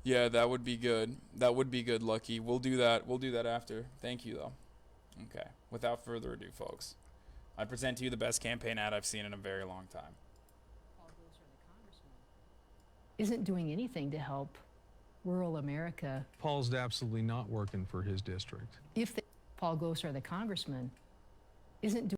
Yeah, that would be good. That would be good, Lucky. We'll do that. We'll do that after. Thank you, though. Okay. Without further ado, folks, I present to you the best campaign ad I've seen in a very long time. Isn't doing anything to help rural America. Paul's absolutely not working for his district. If Paul Gosar, the congressman, isn't doing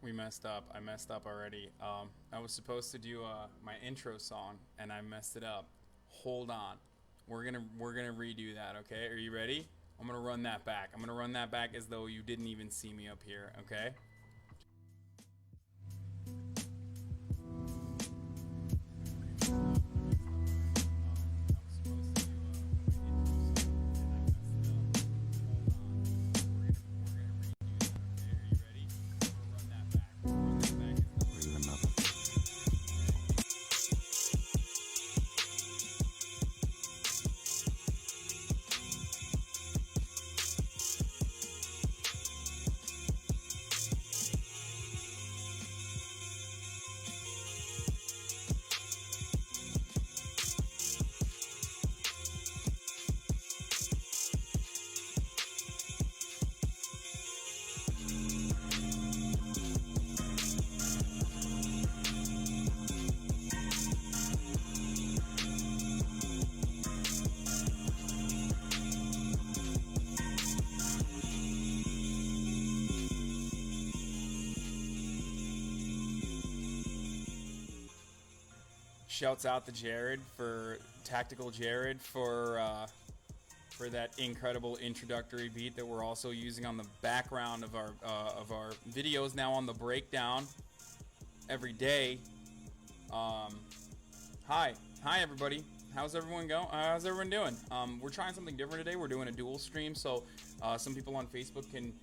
We messed up. I messed up already. I was supposed to do my intro song, and I messed it up. Hold on. We're gonna redo that. Okay? Are you ready? I'm gonna run that back. I'm gonna run that back as though you didn't even see me up here. Okay? Shouts out to Jared for Tactical Jared for that incredible introductory beat that we're also using on the background of our videos now on the breakdown every day. Hi everybody. How's everyone going? How's everyone doing? We're trying something different today. We're doing a dual stream, so some people on Facebook can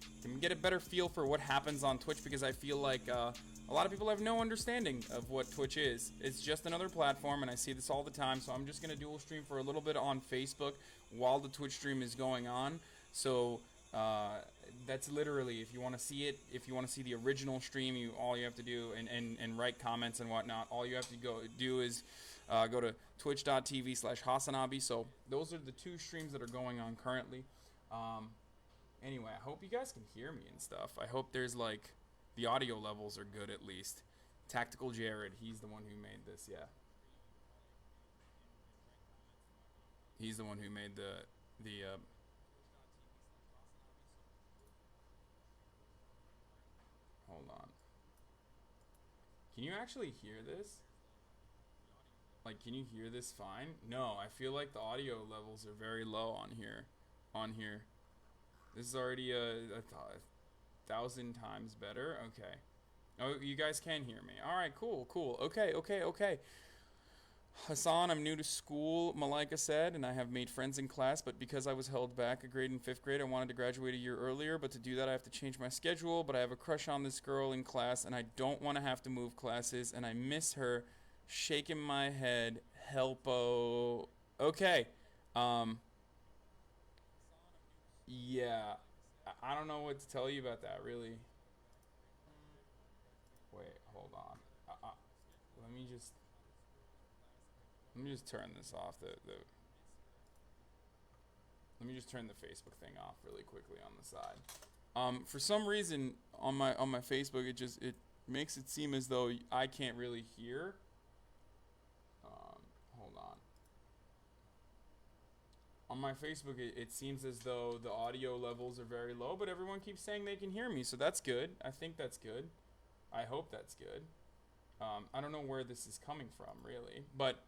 get a better feel for what happens on Twitch, because I feel like a lot of people have no understanding of what Twitch is. It's just another platform, and I see this all the time, so I'm just going to dual stream for a little bit on Facebook while the Twitch stream is going on. So that's literally, if you want to see it, if you want to see the original stream, all you have to do, and write comments and whatnot, all you have to do is go to twitch.tv/hasanAbi. So those are the two streams that are going on currently. Anyway, I hope you guys can hear me and stuff. I hope there's like, the audio levels are good at least. Tactical Jared, he's the one who made this, yeah. He's the one who made the hold on. Can you actually hear this? Like, can you hear this fine? No, I feel like the audio levels are very low on here. This is already a 1,000 times better. Okay. Oh, you guys can hear me. All right, cool. Okay. Hassan, I'm new to school, Malika said, and I have made friends in class, but because I was held back a grade in 5th grade, I wanted to graduate a year earlier, but to do that I have to change my schedule, but I have a crush on this girl in class, and I don't want to have to move classes, and I miss her. Shaking my head. Helpo. Okay. Yeah. I don't know what to tell you about that, really. Wait, hold on. Let me just turn this off. Let me just turn the Facebook thing off really quickly on the side. For some reason on my Facebook, it makes it seem as though I can't really hear. Hold on. On my Facebook, it seems as though the audio levels are very low, but everyone keeps saying they can hear me, so that's good. I think that's good. I hope that's good. I don't know where this is coming from, really. But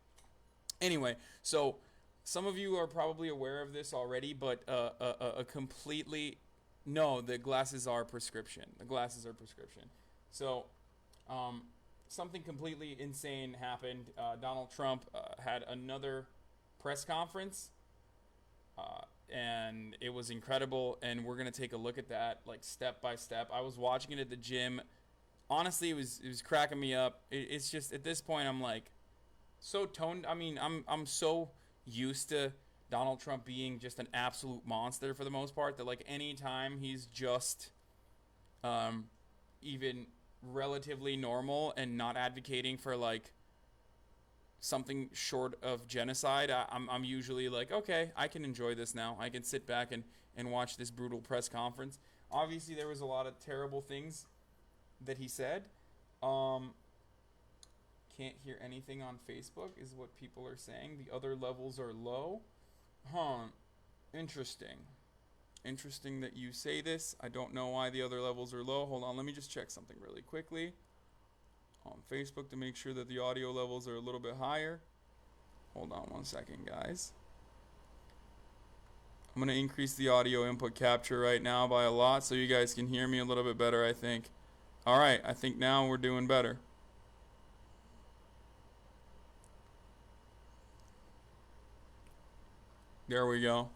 anyway, so some of you are probably aware of this already, but no, the glasses are prescription. The glasses are prescription. So something completely insane happened. Donald Trump had another press conference. And it was incredible, and we're gonna take a look at that, like, step by step. I was watching it at the gym. Honestly, it was cracking me up. It's just, at this point, I'm like so toned. I mean, I'm so used to Donald Trump being just an absolute monster for the most part, that like anytime he's just even relatively normal and not advocating for like something short of genocide, I'm usually like, okay, I can enjoy this now. I can sit back and watch this brutal press conference. Obviously, there was a lot of terrible things that he said. Can't hear anything on Facebook is what people are saying. The other levels are low. Interesting. Interesting that you say this. I don't know why the other levels are low. Hold on, let me just check something really quickly on Facebook to make sure that the audio levels are a little bit higher. Hold on one second, guys. I'm going to increase the audio input capture right now by a lot so you guys can hear me a little bit better, I think. All right, I think now we're doing better. There we go.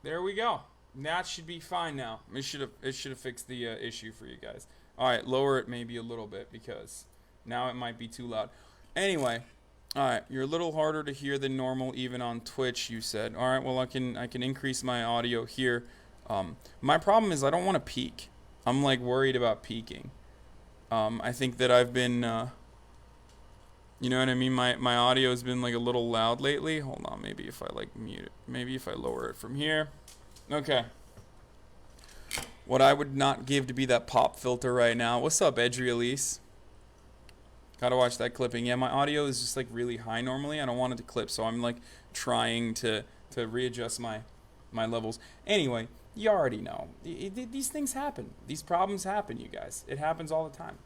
There we go. That should be fine now. It should have fixed the issue for you guys. All right, lower it maybe a little bit because now it might be too loud. Anyway, all right, you're a little harder to hear than normal even on Twitch, you said. All right, well I can increase my audio here. My problem is I don't want to peak. I'm like worried about peaking. I think that I've been you know what I mean? My audio has been like a little loud lately. Hold on, maybe if I like mute it. Maybe if I lower it from here. Okay. What I would not give to be that pop filter right now. What's up, Edry Elise? Gotta watch that clipping. Yeah, my audio is just like really high normally. I don't want it to clip, so I'm like trying to readjust my levels. Anyway, you already know. These things happen. These problems happen, you guys. It happens all the time.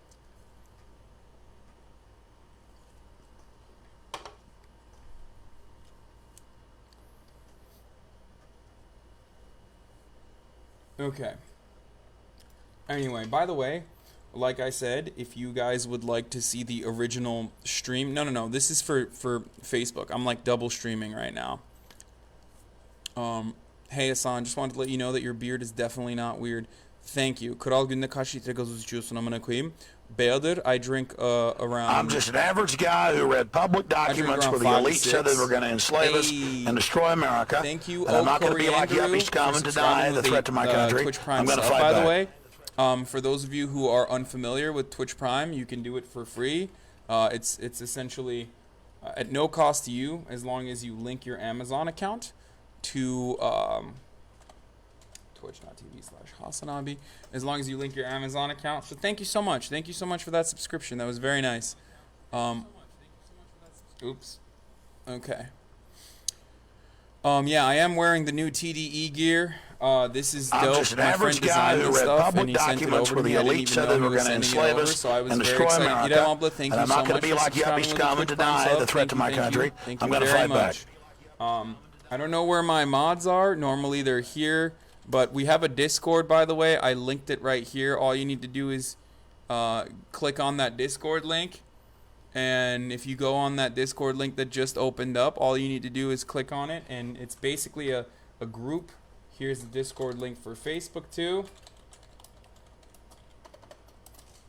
Okay. Anyway, by the way, like I said, if you guys would like to see the original stream, no, this is for Facebook. I'm like double streaming right now. Hey Hasan, just wanted to let you know that your beard is definitely not weird. Thank you. Kral günde kaç litre gazoz içiyorsun amına koyayım? Bayadır, I drink around... I'm just an average guy who read public documents where the elite said they were going to enslave us and destroy America. Thank you, and I'm not going to be like yuppies coming to deny the threat to my country. I'm going to fight back. By the way, for those of you who are unfamiliar with Twitch Prime, you can do it for free. It's essentially at no cost to you, as long as you link your Amazon account to twitch.tv/hasanAbi, as long as you link your Amazon account. So thank you so much. Thank you so much for that subscription. That was very nice. Oops. Okay. Yeah, I am wearing the new TDE gear. This is dope. I'm just an average guy who read public documents where the elite said they were going to enslave us and destroy America. And I'm not going to be like yuppies coming to deny the threat to my country. I'm going to fight back. I don't know where my mods are. Normally they're here. But we have a Discord, by the way. I linked it right here. All you need to do is click on that Discord link. And if you go on that Discord link that just opened up, all you need to do is click on it. And it's basically a group. Here's the Discord link for Facebook, too.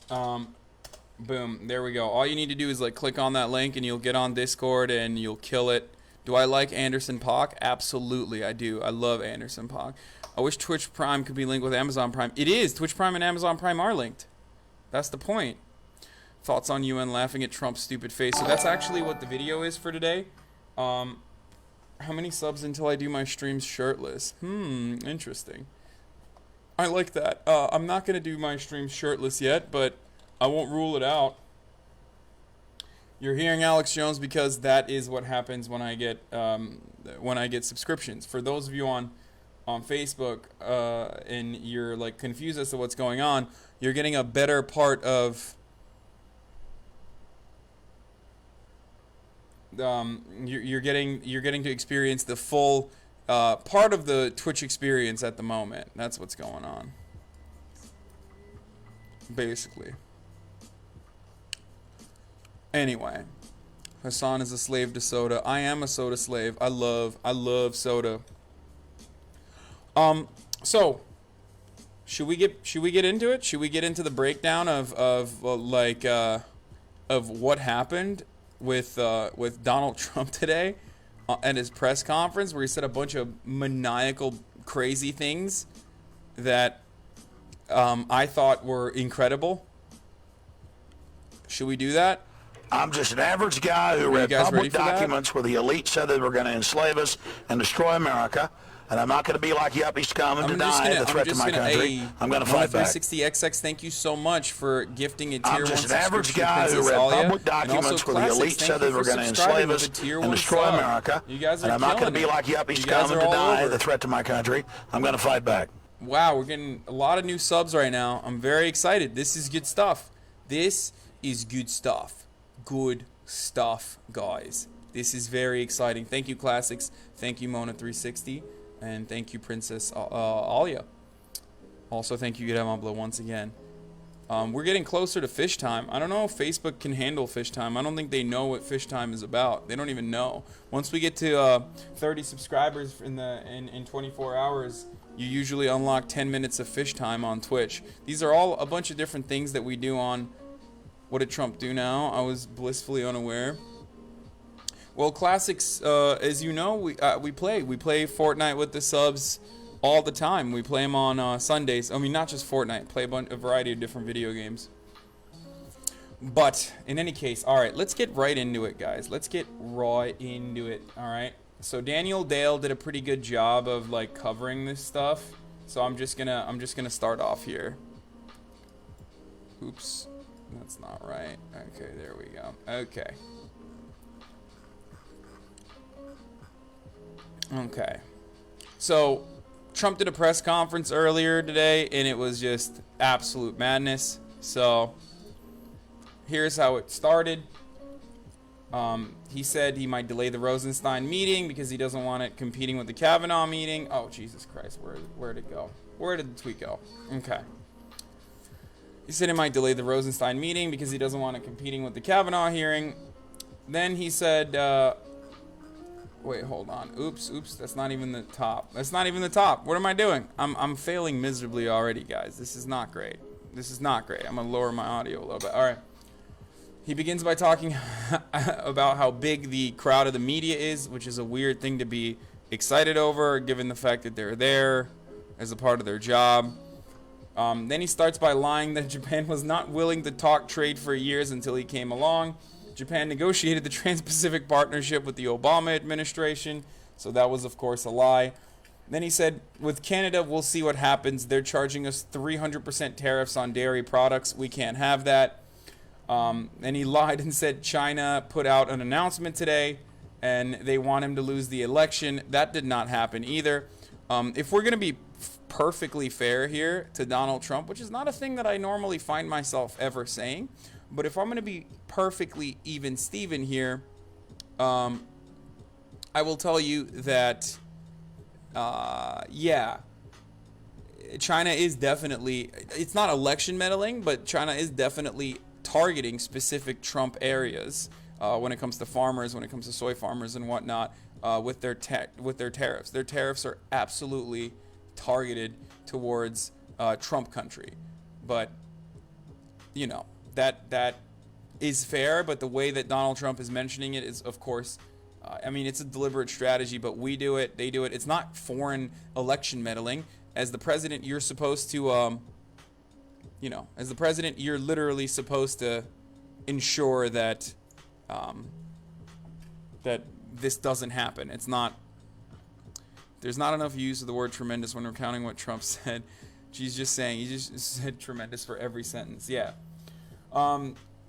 Boom. There we go. All you need to do is like click on that link and you'll get on Discord and you'll kill it. Do I like Anderson .Paak? Absolutely, I do. I love Anderson .Paak. I wish Twitch Prime could be linked with Amazon Prime. It is. Twitch Prime and Amazon Prime are linked. That's the point. Thoughts on UN laughing at Trump's stupid face. So that's actually what the video is for today. How many subs until I do my streams shirtless? Interesting. I like that. I'm not going to do my streams shirtless yet, but I won't rule it out. You're hearing Alex Jones because that is what happens when I get subscriptions. For those of you on Facebook and you're like confused as to what's going on, you're getting a better part of you're getting to experience the full part of the Twitch experience at the moment. That's what's going on, basically. Anyway, Hasan is a slave to soda. I am a soda slave. I love soda. So should we get into it? Should we get into the breakdown of what happened with Donald Trump today at his press conference, where he said a bunch of maniacal, crazy things that I thought were incredible? Should we do that? I'm just an average guy who read public documents where the elite said they were going to enslave us and destroy America. And I'm not going to be like yuppies coming to deny the threat to my country. I'm going to fight back. 360XX, thank you so much for gifting a tier 1 I'm just an average guy who read public documents where the elite said they were going to enslave us and destroy America. And I'm not going to be like yuppies coming to deny the threat to my country. I'm going to fight back. Wow, we're getting a lot of new subs right now. I'm very excited. This is good stuff. This is good stuff. Good stuff, guys. This is very exciting. Thank you, Classics. Thank you, Mona360. And thank you, Princess Alia. Also, thank you, Gudemabla, once again. We're getting closer to fish time. I don't know if Facebook can handle fish time. I don't think they know what fish time is about. They don't even know. Once we get to 30 subscribers in 24 hours, you usually unlock 10 minutes of fish time on Twitch. These are all a bunch of different things that we do on What Did Trump Do Now? I was blissfully unaware. Well, Classics, as you know, we play Fortnite with the subs all the time. We play them on Sundays. I mean, not just Fortnite. Play a variety of different video games. But in any case, all right, let's get right into it, guys. Let's get right into it. All right. So Daniel Dale did a pretty good job of like covering this stuff. So I'm just gonna start off here. Oops, that's not right. Okay, there we go. Okay. Okay, so Trump did a press conference earlier today, and it was just absolute madness. So here's how it started. He said he might delay the Rosenstein meeting because he doesn't want it competing with the Kavanaugh meeting. Oh, Jesus Christ, where did it go? Where did the tweet go? Okay. He said it might delay the Rosenstein meeting because he doesn't want it competing with the Kavanaugh hearing. Then he said, wait, hold on. Oops, that's not even the top. That's not even the top. What am I doing? I'm failing miserably already, guys. This is not great. This is not great. I'm going to lower my audio a little bit. All right. He begins by talking about how big the crowd of the media is, which is a weird thing to be excited over, given the fact that they're there as a part of their job. Then he starts by lying that Japan was not willing to talk trade for years until he came along. Japan negotiated the Trans-Pacific Partnership with the Obama administration, so that was, of course, a lie. Then he said, with Canada, we'll see what happens. They're charging us 300% tariffs on dairy products. We can't have that. And he lied and said China put out an announcement today, and they want him to lose the election. That did not happen either. If we're going to be perfectly fair here to Donald Trump, which is not a thing that I normally find myself ever saying, but if I'm going to be perfectly even Steven here, I will tell you that, yeah, China is definitely, it's not election meddling, but China is definitely targeting specific Trump areas when it comes to farmers, when it comes to soy farmers and whatnot, with their tariffs. Their tariffs are absolutely targeted towards Trump country. But, you know, that is fair, but the way that Donald Trump is mentioning it is, of course, I mean, it's a deliberate strategy, but we do it, they do it. It's not foreign election meddling. As the president, you're supposed to, you know, as the president, you're literally supposed to ensure that that this doesn't happen. It's not, there's not enough use of the word tremendous when recounting what Trump said. He's just saying, he just said tremendous for every sentence. Yeah.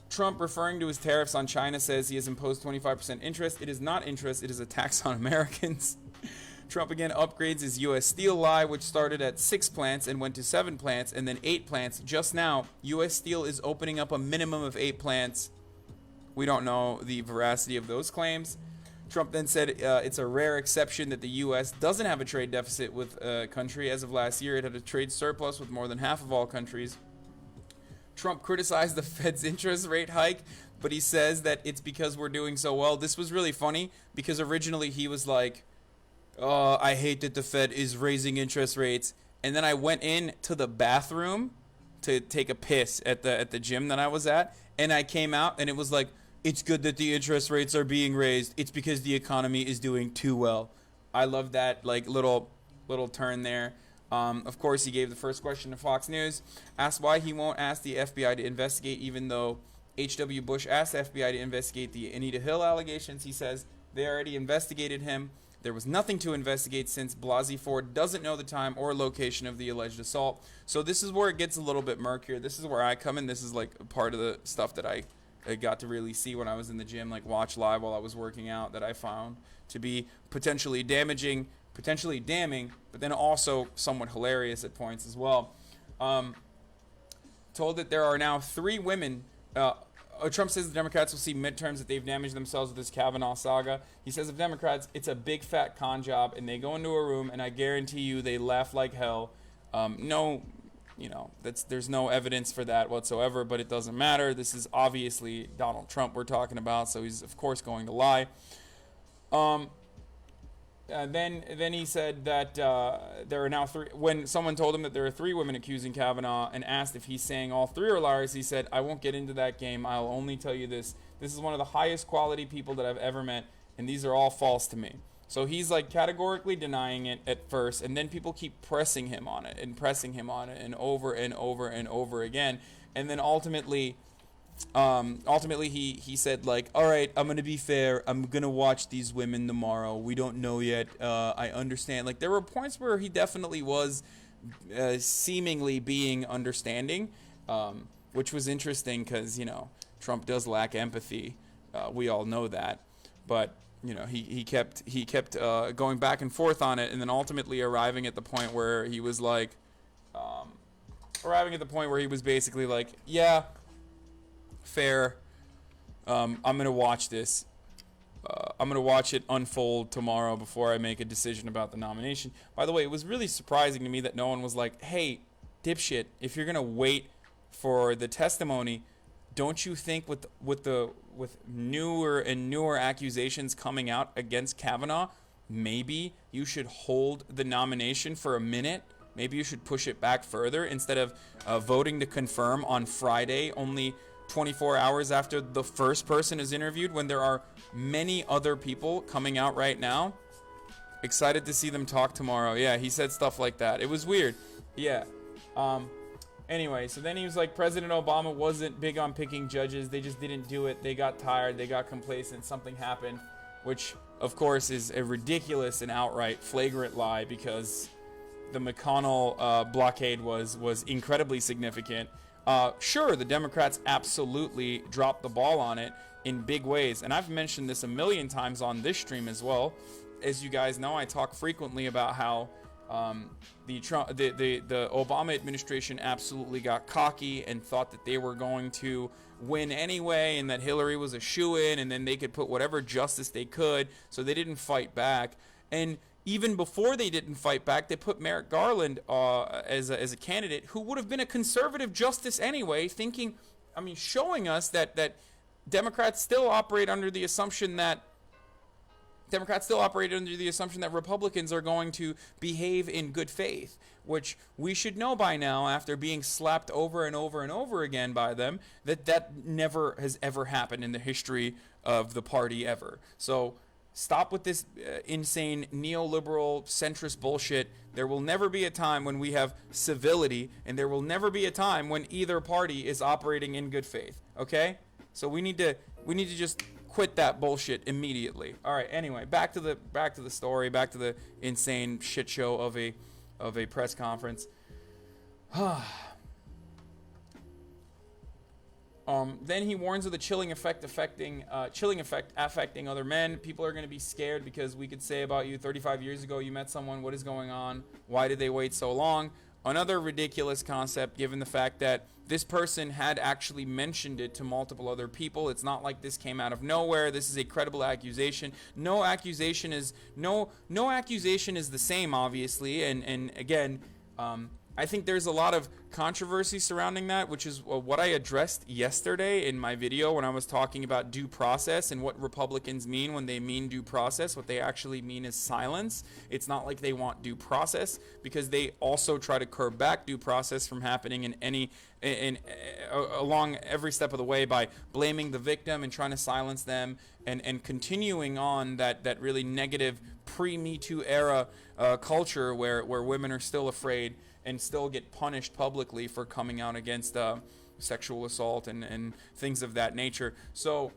Trump, referring to his tariffs on China, says he has imposed 25% interest. It is not interest, it is a tax on Americans. Trump again upgrades his U.S. Steel lie, which started at 6 plants and went to 7 plants and then 8 plants. Just now, U.S. Steel is opening up a minimum of 8 plants. We don't know the veracity of those claims. Trump then said it's a rare exception that the U.S. doesn't have a trade deficit with a country. As of last year, it had a trade surplus with more than half of all countries. Trump criticized the Fed's interest rate hike, but he says that it's because we're doing so well. This was really funny because originally he was like, oh, I hate that the Fed is raising interest rates. And then I went in to the bathroom to take a piss at the gym that I was at, and I came out and it was like, it's good that the interest rates are being raised. It's because the economy is doing too well. I love that like little turn there. Of course, he gave the first question to Fox News, asked why he won't ask the FBI to investigate, even though H.W. Bush asked the FBI to investigate the Anita Hill allegations. He says they already investigated him. There was nothing to investigate since Blasey Ford doesn't know the time or location of the alleged assault. So this is where it gets a little bit murkier. This is where I come in. This is like part of the stuff that I got to really see when I was in the gym, like watch live while I was working out, that I found to be potentially damaging, potentially damning, but then also somewhat hilarious at points as well. Told that there are now 3 women. Trump says the Democrats will see midterms that they've damaged themselves with this Kavanaugh saga. He says of Democrats, it's a big fat con job, and they go into a room, and I guarantee you they laugh like hell. No, you know, there's no evidence for that whatsoever, but it doesn't matter. This is obviously Donald Trump we're talking about, so he's of course going to lie. Then he said that there are now 3. When someone told him that there are 3 women accusing Kavanaugh and asked if he's saying all 3 are liars, he said, I won't get into that game. I'll only tell you this. This is one of the highest quality people that I've ever met, and these are all false to me. So he's like categorically denying it at first, and then people keep pressing him on it and pressing him on it and over and over and over again. And then ultimately he said, like, all right, I'm going to be fair. I'm going to watch these women tomorrow. We don't know yet. I understand. Like, there were points where he definitely was seemingly being understanding, which was interesting because, you know, Trump does lack empathy. We all know that. But, you know, he kept going back and forth on it, and then ultimately arriving at the point where he was like, basically like, yeah, fair. I'm gonna watch this. I'm gonna watch it unfold tomorrow before I make a decision about the nomination. By the way, it was really surprising to me that no one was like, hey, dipshit, if you're gonna wait for the testimony, don't you think with newer and newer accusations coming out against Kavanaugh, maybe you should hold the nomination for a minute? Maybe you should push it back further instead of voting to confirm on Friday, only 24 hours after the first person is interviewed, when there are many other people coming out right now. Excited to see them talk tomorrow. Yeah, he said stuff like that. It was weird. Yeah. Anyway, so then he was like, President Obama wasn't big on picking judges. They just didn't do it. They got tired. They got complacent. Something happened, which, of course, is a ridiculous and outright flagrant lie, because the McConnell blockade was incredibly significant. Sure, the Democrats absolutely dropped the ball on it in big ways. And I've mentioned this a million times on this stream as well. As you guys know, I talk frequently about how the Obama administration absolutely got cocky and thought that they were going to win anyway, and that Hillary was a shoo-in, and then they could put whatever justice they could, so they didn't fight back. And even before they didn't fight back, they put Merrick Garland as a candidate who would have been a conservative justice anyway, showing us that Democrats still operate under the assumption that Republicans are going to behave in good faith, which we should know by now, after being slapped over and over and over again by them, that never has ever happened in the history of the party ever. So stop with this insane neoliberal centrist bullshit. There will never be a time when we have civility, and there will never be a time when either party is operating in good faith. Okay? So we need to just quit that bullshit immediately. All right. Anyway, back to the story, back to the insane shit show of a press conference. Then he warns of the chilling effect affecting other men. People are going to be scared because we could say about you 35 years ago you met someone. What is going on? Why did they wait so long? Another ridiculous concept, given the fact that this person had actually mentioned it to multiple other people. It's not like this came out of nowhere. This is a credible accusation. No accusation is the same, obviously. And again, I think there's a lot of controversy surrounding that, which is what I addressed yesterday in my video when I was talking about due process and what Republicans mean when they mean due process. What they actually mean is silence. It's not like they want due process, because they also try to curb back due process from happening along every step of the way by blaming the victim and trying to silence them and continuing on that really negative pre-Me Too era culture where women are still afraid and still get punished publicly for coming out against sexual assault and things of that nature. So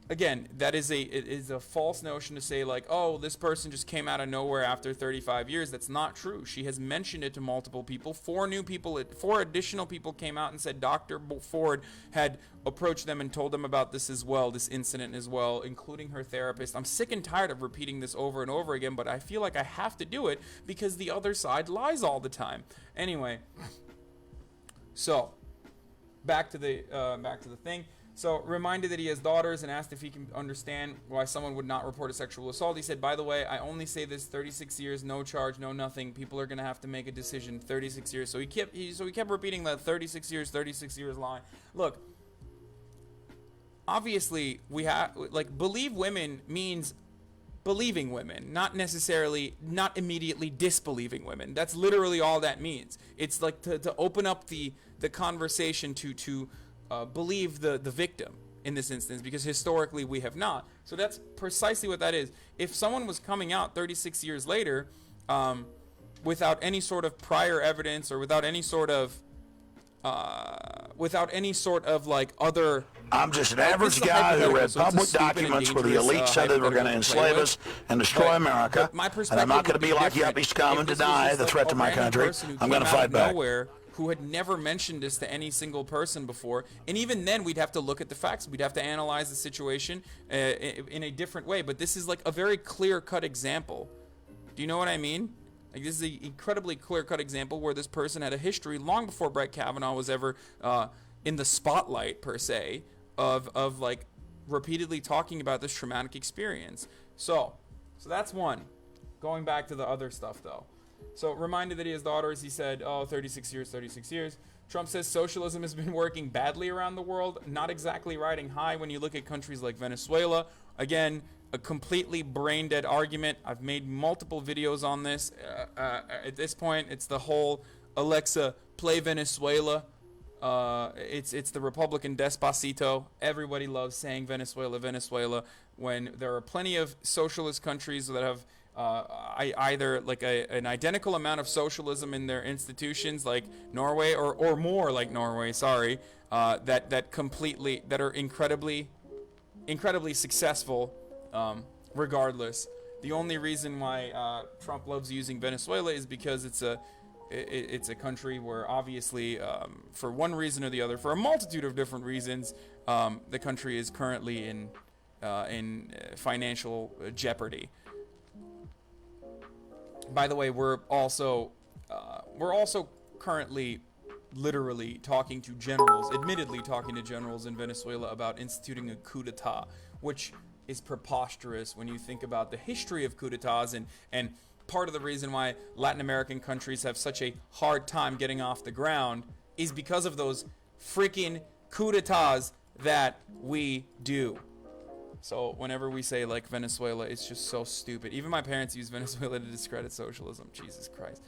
again, it is a false notion to say like, oh, this person just came out of nowhere after 35 years. That's not true. She has mentioned it to multiple people. Four additional people came out and said Dr. Ford had approached them and told them about this as well, this incident as well, including her therapist. I'm sick and tired of repeating this over and over again, but I feel like I have to do it because the other side lies all the time. Anyway, so back to the thing. So reminded that he has daughters and asked if he can understand why someone would not report a sexual assault. He said, by the way, I only say this 36 years, no charge, no nothing. People are going to have to make a decision. 36 years. So he kept repeating the 36 years line. Look, obviously we have, like, believe women means believing women, not immediately disbelieving women. That's literally all that means. It's like to open up the conversation to believe the victim in this instance, because historically we have not. So that's precisely what that is. If someone was coming out 36 years later without any sort of prior evidence or without any sort of like other... I'm just an average guy who read public documents where the elite said they were going to enslave us and destroy America, and I'm not going to be like yuppies come and deny the threat to my country. I'm going to fight back. Who had never mentioned this to any single person before. And even then, we'd have to look at the facts. We'd have to analyze the situation in a different way. But this is like a very clear-cut example. Do you know what I mean? Like, this is an incredibly clear-cut example where this person had a history long before Brett Kavanaugh was ever in the spotlight, per se, of like repeatedly talking about this traumatic experience. So that's one. Going back to the other stuff, though. So reminded that he has daughters, he said, oh, 36 years, 36 years. Trump says socialism has been working badly around the world, not exactly riding high when you look at countries like Venezuela. Again, a completely brain-dead argument. I've made multiple videos on this. At this point, it's the whole Alexa, play Venezuela. It's the Republican Despacito. Everybody loves saying Venezuela, Venezuela, when there are plenty of socialist countries that have either like an identical amount of socialism in their institutions, like Norway, or more like Norway. Sorry, that are incredibly successful. Regardless, the only reason why Trump loves using Venezuela is because it's a country where obviously, for one reason or the other, for a multitude of different reasons, the country is currently in financial jeopardy. By the way, we're also currently literally talking to generals, admittedly talking to generals in Venezuela about instituting a coup d'etat, which is preposterous when you think about the history of coup d'etats, and part of the reason why Latin American countries have such a hard time getting off the ground is because of those freaking coup d'etats that we do. So whenever we say like Venezuela, it's just so stupid. Even my parents use Venezuela to discredit socialism. Jesus Christ.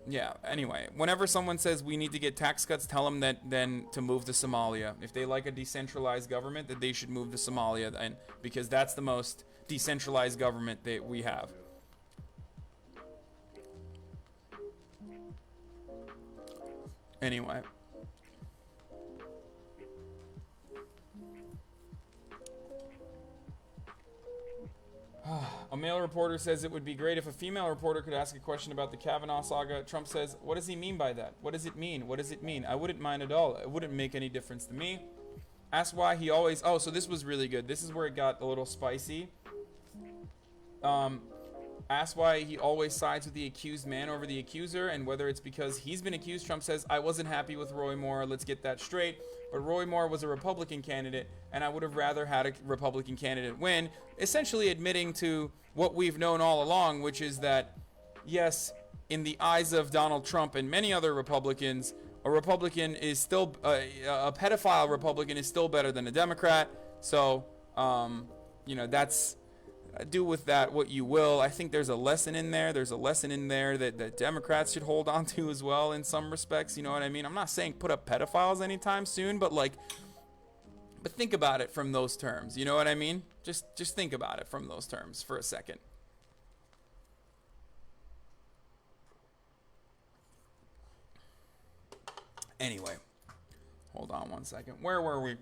Yeah, anyway, whenever someone says we need to get tax cuts, tell them that then to move to Somalia. If they like a decentralized government, that they should move to Somalia, and because that's the most decentralized government that we have. Anyway. A male reporter says it would be great if a female reporter could ask a question about the Kavanaugh saga. Trump says, what does he mean by that? What does it mean? What does it mean? I wouldn't mind at all. It wouldn't make any difference to me. Ask why he always... Oh, so this was really good. This is where it got a little spicy. Ask why he always sides with the accused man over the accuser, and whether it's because he's been accused. Trump says, I wasn't happy with Roy Moore. Let's get that straight. But Roy Moore was a Republican candidate, and I would have rather had a Republican candidate win, essentially admitting to what we've known all along, which is that, yes, in the eyes of Donald Trump and many other Republicans, a Republican is still, a pedophile Republican is still better than a Democrat. So, you know, that's... do with that what you will. I think there's a lesson in there. There's a lesson in there that Democrats should hold on to as well in some respects. You know what I mean? I'm not saying put up pedophiles anytime soon, but think about it from those terms. You know what I mean? Just think about it from those terms for a second. Anyway, hold on one second. Where were we?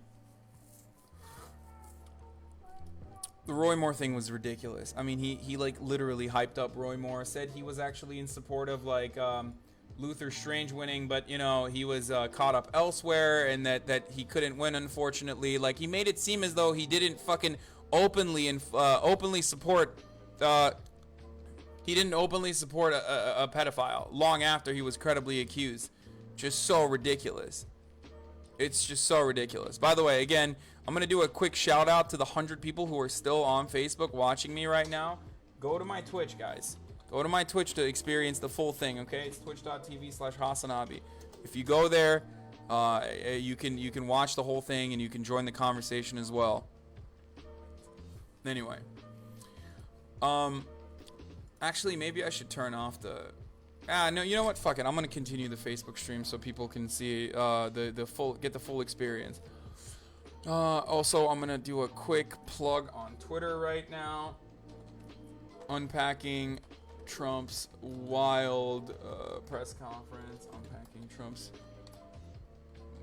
The Roy Moore thing was ridiculous. I mean, he like literally hyped up Roy Moore, said he was actually in support of like Luther Strange winning, but you know, he was caught up elsewhere, and that he couldn't win, unfortunately. Like, he made it seem as though he didn't fucking openly support he didn't openly support a pedophile long after he was credibly accused. Just so ridiculous. It's just so ridiculous. By the way, again, I'm going to do a quick shout out to the 100 people who are still on Facebook watching me right now. Go to my Twitch, guys. Go to my Twitch to experience the full thing, okay? It's twitch.tv/hasanAbi. If you go there, you can watch the whole thing, and you can join the conversation as well. Anyway. Actually, maybe I should turn off the... no, you know what? Fuck it. I'm going to continue the Facebook stream so people can see get the full experience. Also, I'm going to do a quick plug on Twitter right now. Unpacking Trump's wild press conference. Unpacking Trump's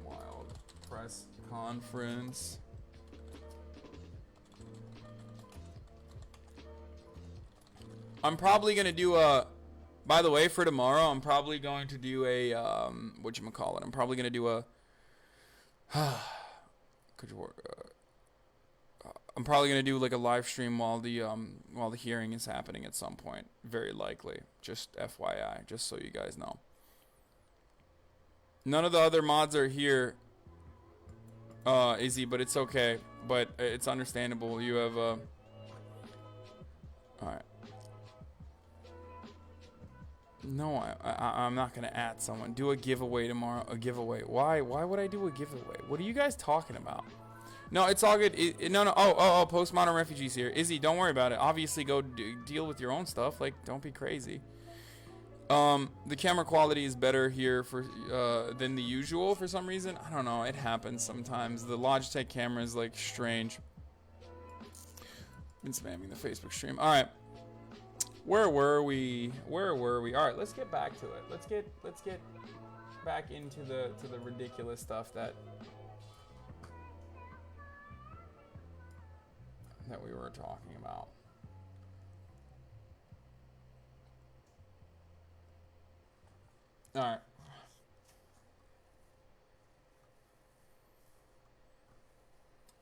wild press conference. I'm probably going to do a... By the way, for tomorrow, I'm probably going to do a... whatchamacallit? I'm probably going to do a... I'm probably gonna do like a live stream while the hearing is happening at some point. Very likely. Just FYI, just so you guys know. None of the other mods are here, Izzy, but it's okay. But it's understandable. You have all right. No, I'm not gonna add someone. Do a giveaway tomorrow. A giveaway. Why? Why would I do a giveaway? What are you guys talking about? No, it's all good. No. Oh, postmodern refugees here. Izzy, don't worry about it. Obviously, go deal with your own stuff. Like, don't be crazy. The camera quality is better here than the usual for some reason. I don't know. It happens sometimes. The Logitech camera is like strange. Been spamming the Facebook stream. All right. Where were we? All right, let's get back to it. Let's get back into the ridiculous stuff that we were talking about. All right.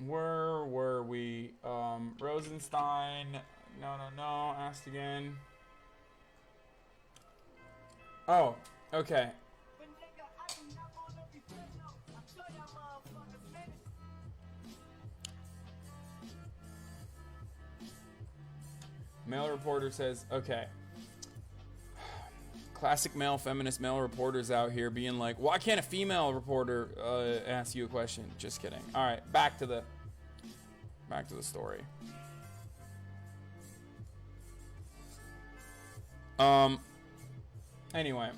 Where were we? Rosenstein. No. Asked again. Oh, okay. Male reporter says, okay. Classic male feminist male reporters out here being like, why can't a female reporter ask you a question? Just kidding. All right, back to the story. Anyway,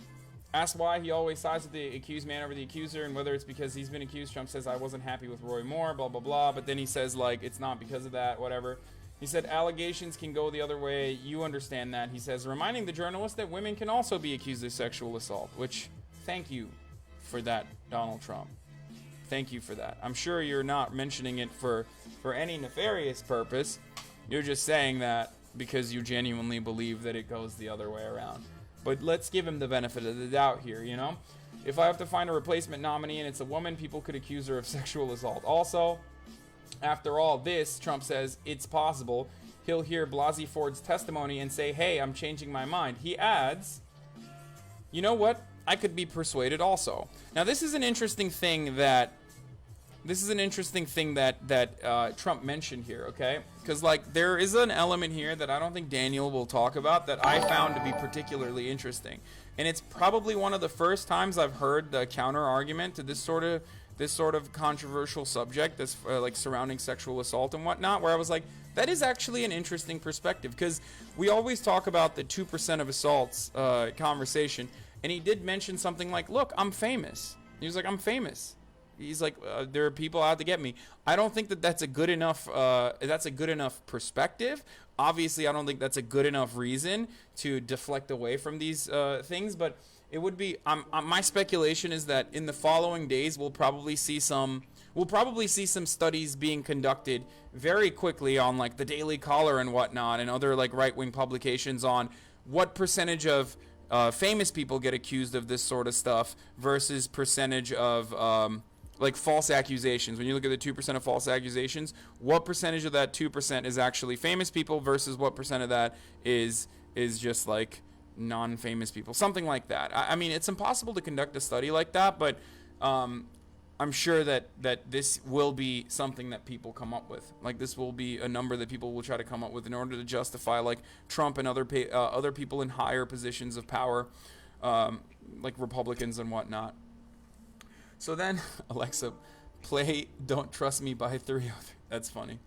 asked why he always sides with the accused man over the accuser and whether it's because he's been accused. Trump says, I wasn't happy with Roy Moore, blah, blah, blah. But then he says, like, it's not because of that, whatever. He said, allegations can go the other way. You understand that. He says, reminding the journalist that women can also be accused of sexual assault, which, thank you for that, Donald Trump. Thank you for that. I'm sure you're not mentioning it for any nefarious purpose. You're just saying that because you genuinely believe that it goes the other way around. But let's give him the benefit of the doubt here, you know? If I have to find a replacement nominee and it's a woman, people could accuse her of sexual assault. Also, after all this, Trump says it's possible he'll hear Blasey Ford's testimony and say, hey, I'm changing my mind. He adds, you know what? I could be persuaded also. Now, this is an interesting thing that Trump mentioned here, okay? Because, like, there is an element here that I don't think Daniel will talk about that I found to be particularly interesting. And it's probably one of the first times I've heard the counter argument to this sort of controversial subject, this like surrounding sexual assault and whatnot, where I was like, that is actually an interesting perspective, because we always talk about the 2% of assaults conversation, and he did mention something like, look, I'm famous. He was like, I'm famous. He's like, there are people out to get me. I don't think that that's a good enough perspective. Obviously, I don't think that's a good enough reason to deflect away from these things, but it would be, my speculation is that in the following days, we'll probably see some studies being conducted very quickly on like the Daily Caller and whatnot and other like right-wing publications on what percentage of famous people get accused of this sort of stuff versus percentage of like false accusations. When you look at the 2% of false accusations, what percentage of that 2% is actually famous people versus what percent of that is just like non-famous people, something like that. I mean, it's impossible to conduct a study like that, but I'm sure that this will be something that people come up with. Like, this will be a number that people will try to come up with in order to justify, like, Trump and other people in higher positions of power, like Republicans and whatnot. So then, Alexa, play Don't Trust Me by 303. That's funny.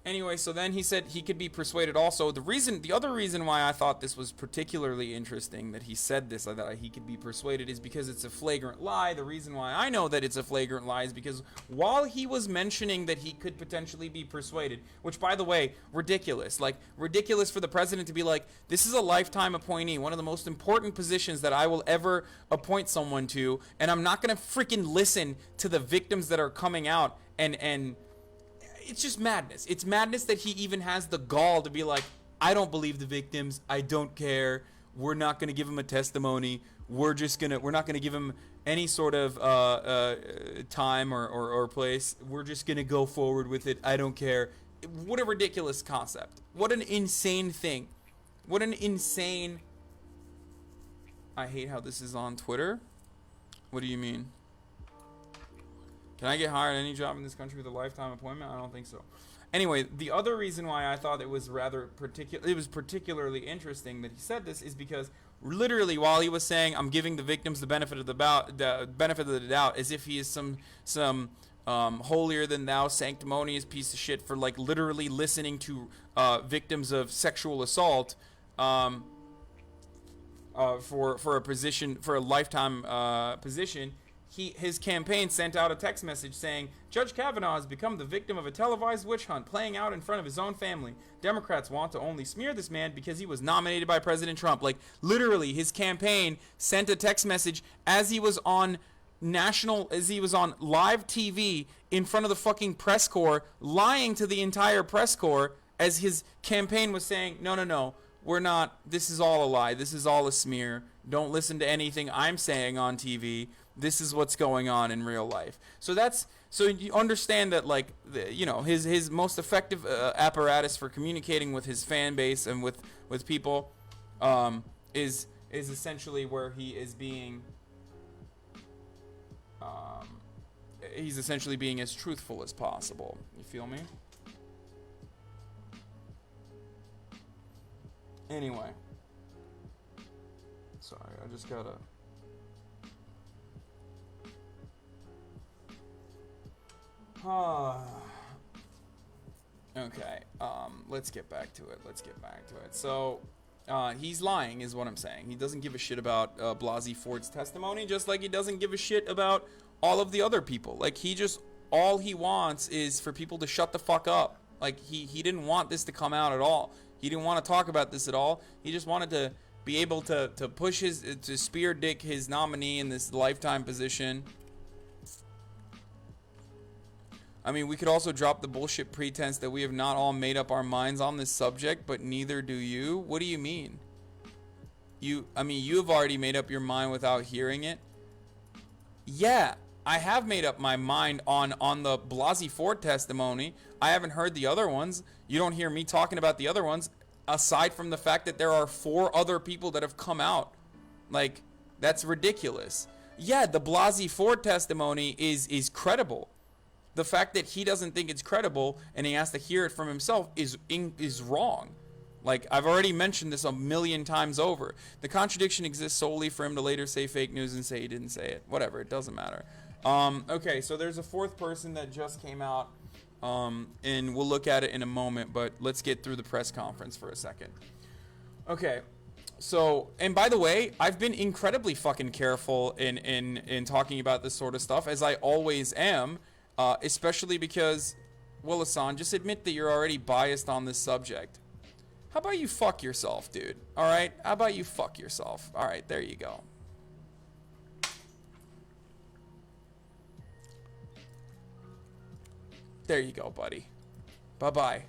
Anyway, so then he said he could be persuaded also. The other reason why I thought this was particularly interesting that he said this, that he could be persuaded, is because it's a flagrant lie. The reason why I know that it's a flagrant lie is because while he was mentioning that he could potentially be persuaded, which, by the way, ridiculous. Like, ridiculous for the president to be like, this is a lifetime appointee, one of the most important positions that I will ever appoint someone to, and I'm not going to freaking listen to the victims that are coming out and it's just madness. It's madness that he even has the gall to be like, I don't believe the victims. I don't care. We're not going to give him a testimony. We're not going to give him any sort of time or place. We're just going to go forward with it. I don't care. What a ridiculous concept. What an insane thing. What an insane... I hate how this is on Twitter. What do you mean? Can I get hired at any job in this country with a lifetime appointment? I don't think so. Anyway, the other reason why I thought it was particularly interesting that he said this is because literally while he was saying I'm giving the victims the benefit of the doubt, as if he is some holier than thou sanctimonious piece of shit for like literally listening to victims of sexual assault for a lifetime position. His campaign sent out a text message saying, Judge Kavanaugh has become the victim of a televised witch hunt playing out in front of his own family. Democrats want to only smear this man because he was nominated by President Trump. Like, literally, his campaign sent a text message as he was on live TV in front of the fucking press corps, lying to the entire press corps as his campaign was saying, no, we're not, this is all a lie, this is all a smear, don't listen to anything I'm saying on TV. This is what's going on in real life. So you understand that, like, his most effective apparatus for communicating with his fan base and with people is essentially where he is being he's essentially being as truthful as possible. You feel me? Anyway, sorry, I just gotta. Okay, let's get back to it. So, he's lying is what I'm saying. He doesn't give a shit about Blasey Ford's testimony, just like he doesn't give a shit about all of the other people. Like, all he wants is for people to shut the fuck up. Like, he didn't want this to come out at all. He didn't want to talk about this at all. He just wanted to be able to push to spear dick his nominee in this lifetime position. I mean, we could also drop the bullshit pretense that we have not all made up our minds on this subject, but neither do you. What do you mean? You have already made up your mind without hearing it. Yeah, I have made up my mind on the Blasey Ford testimony. I haven't heard the other ones. You don't hear me talking about the other ones, aside from the fact that there are 4 other people that have come out. Like, that's ridiculous. Yeah, the Blasey Ford testimony is credible. The fact that he doesn't think it's credible and he has to hear it from himself is wrong. Like, I've already mentioned this a million times over. The contradiction exists solely for him to later say fake news and say he didn't say it. Whatever, it doesn't matter. Okay, so there's a 4th person that just came out, and we'll look at it in a moment, but let's get through the press conference for a second. Okay, so, and by the way, I've been incredibly fucking careful in talking about this sort of stuff, as I always am. Especially because, well, Hassan, just admit that you're already biased on this subject. How about you fuck yourself, dude? Alright? How about you fuck yourself? Alright, there you go. There you go, buddy. Bye-bye.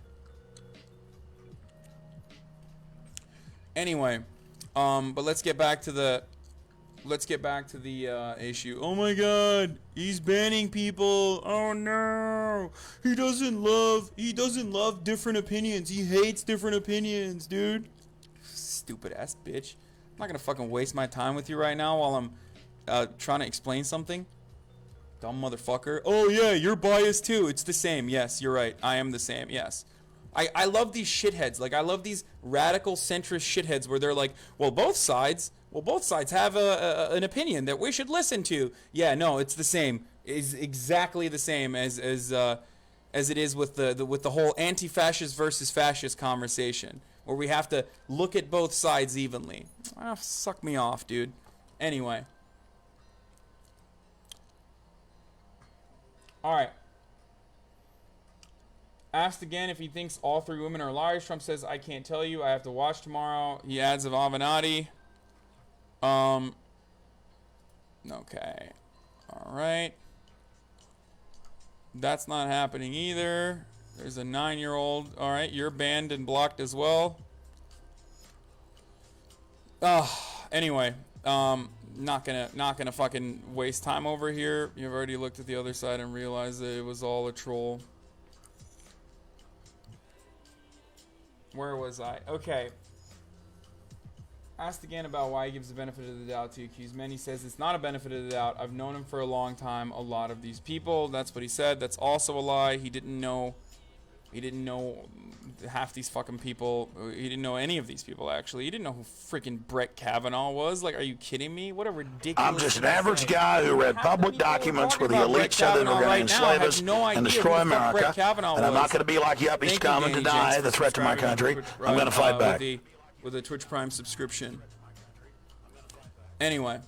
Anyway, but let's get back to the issue. Oh my god, he's banning people. Oh no. He doesn't love different opinions. He hates different opinions, dude. Stupid ass bitch. I'm not gonna fucking waste my time with you right now while I'm trying to explain something. Dumb motherfucker. Oh yeah, you're biased too. It's the same. Yes, you're right. I am the same. Yes. I love these shitheads. Like, I love these radical centrist shitheads where they're like, well, both sides have an opinion that we should listen to. Yeah, no, it's the same. It's exactly the same as it is with the whole anti-fascist versus fascist conversation, where we have to look at both sides evenly. Ah, suck me off, dude. Anyway. All right. Asked again if he thinks all 3 women are liars. Trump says, I can't tell you. I have to watch tomorrow. He adds of hasanAbi. Okay. All right. That's not happening either. There's a 9-year-old. All right, you're banned and blocked as well. Anyway, not gonna fucking waste time over here. You've already looked at the other side and realized that it was all a troll. Where was I? Okay. Asked again about why he gives the benefit of the doubt to accused men. He says it's not a benefit of the doubt. I've known him for a long time. A lot of these people. That's what he said. That's also a lie. He didn't know He didn't know half these fucking people. He didn't know any of these people, actually. He didn't know who freaking Brett Kavanaugh was. Like, are you kidding me? What a ridiculous... I'm just an average guy who read public documents where the elite said they were going to enslave us and destroy America. And I'm not going to be like yuppie scum and deny the threat to my country. I'm going to fight back. With a Twitch Prime subscription. Anyway.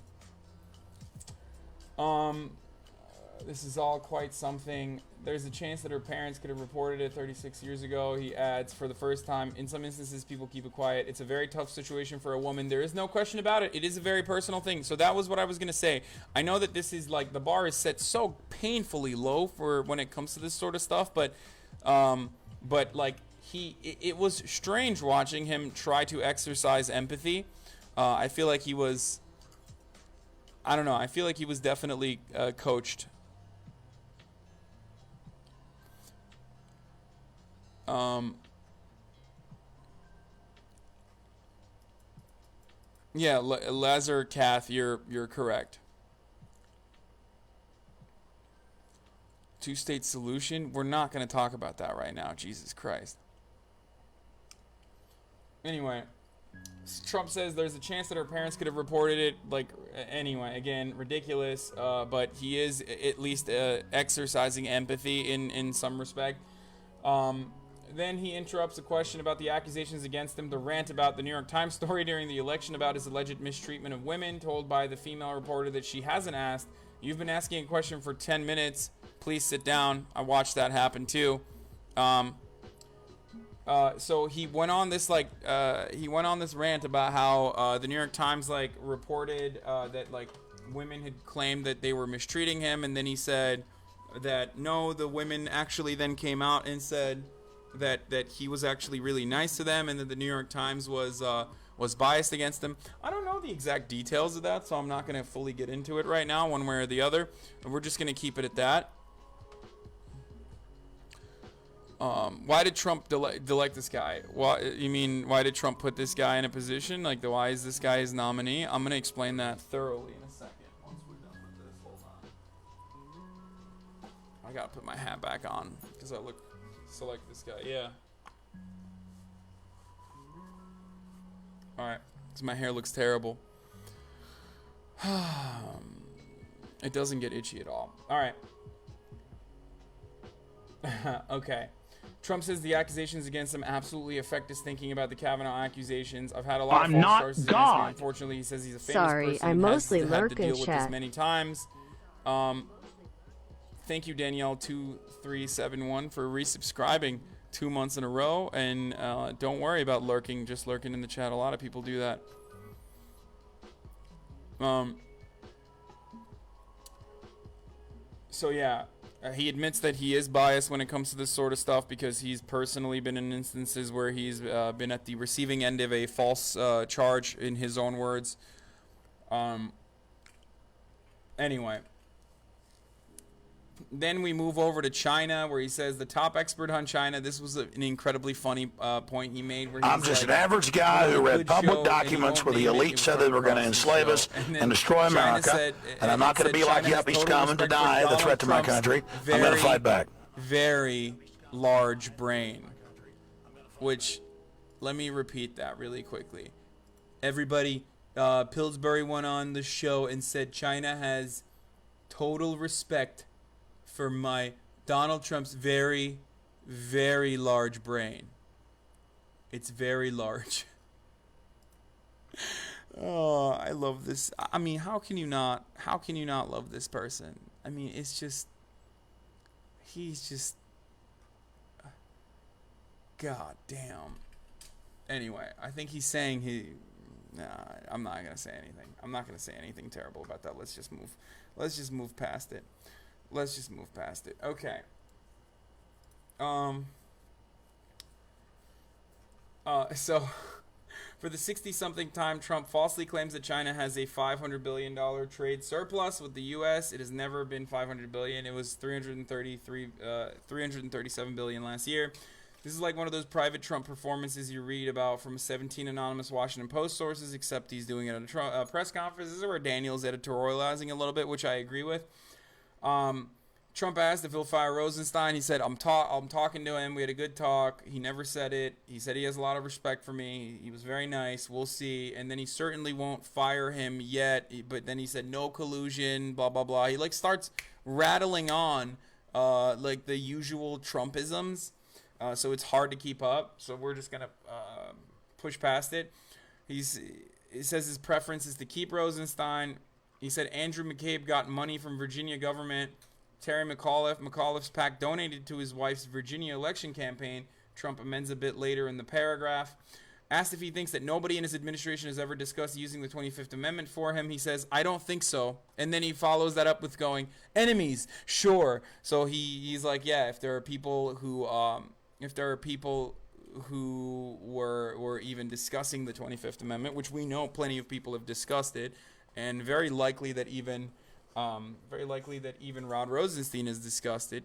This is all quite something. There's a chance that her parents could have reported it 36 years ago. He adds, for the first time, in some instances, people keep it quiet. It's a very tough situation for a woman. There is no question about it. It is a very personal thing. So that was what I was going to say. I know that this is like, the bar is set so painfully low for when it comes to this sort of stuff, but like, it was strange watching him try to exercise empathy. I feel like he was, I don't know, I feel like he was definitely coached. Yeah, Lazar Kath, you're correct. Two-state solution? We're not going to talk about that right now. Jesus Christ. Anyway, Trump says there's a chance that her parents could have reported it. Like, anyway, again, ridiculous. But he is at least exercising empathy in some respect. Then he interrupts a question about the accusations against him to rant about the New York Times story during the election about his alleged mistreatment of women, told by the female reporter that she hasn't asked. You've been asking a question for 10 minutes. Please sit down. I watched that happen too. So he went on this rant about how the New York Times like reported that like women had claimed that they were mistreating him, and then he said that no, the women actually then came out and said that he was actually really nice to them, and that the New York Times was biased against them. I don't know the exact details of that, so I'm not going to fully get into it right now, one way or the other. And we're just going to keep it at that. Why did Trump delect this guy? Why did Trump put this guy in a position? Like, why is this guy his nominee? I'm going to explain that thoroughly in a second. Once we're done with this, hold on. I got to put my hat back on because I look so like this guy. Yeah. Alright. Because my hair looks terrible. It doesn't get itchy at all. Alright. Okay. Trump says the accusations against him absolutely affect his thinking about the Kavanaugh accusations. I've had a lot of false sources against me. Unfortunately, he says he's a famous person. I mostly lurk had to deal in with chat. this many times. Thank you, Danielle2371, for resubscribing 2 months in a row. And don't worry about lurking, just lurking in the chat. A lot of people do that. So yeah, he admits that he is biased when it comes to this sort of stuff because he's personally been in instances where he's been at the receiving end of a false charge, in his own words. Anyway. Then we move over to China, where he says the top expert on China. This was an incredibly funny point he made. Where I'm just an average guy who read public documents where the elite said they were going to enslave us and destroy America. And I'm not going to be like yuppie scum and deny the threat to my country. I'm going to fight back. Very large brain. Which, let me repeat that really quickly. Everybody, Pillsbury went on the show and said China has total respect for Donald Trump's very, very large brain. It's very large. Oh, I love this. I mean, how can you not love this person? I mean, he's just, God damn. Anyway, I think he's saying I'm not going to say anything. I'm not going to say anything terrible about that. Let's just move past it. Okay. So, for the 60-something time, Trump falsely claims that China has a $500 billion trade surplus with the U.S. It has never been $500 billion. It was $337 billion last year. This is like one of those private Trump performances you read about from 17 anonymous Washington Post sources, except he's doing it at a press conference. This is where Daniel's editorializing a little bit, which I agree with. Trump asked if he'll fire Rosenstein. He said, I'm talking to him. We had a good talk. He never said it. He said he has a lot of respect for me. He was very nice. We'll see. And then he certainly won't fire him yet. But then he said no collusion, blah, blah, blah. He like starts rattling on like the usual Trumpisms. So it's hard to keep up. So we're just going to push past it. He says his preference is to keep Rosenstein. He said Andrew McCabe got money from Virginia government. Terry McAuliffe's PAC donated to his wife's Virginia election campaign. Trump amends a bit later in the paragraph. Asked if he thinks that nobody in his administration has ever discussed using the 25th Amendment for him, he says, I don't think so. And then he follows that up with going, enemies, sure. So he's like, yeah, if there are people who were even discussing the 25th Amendment, which we know plenty of people have discussed it, and very likely that even Rod Rosenstein has discussed it,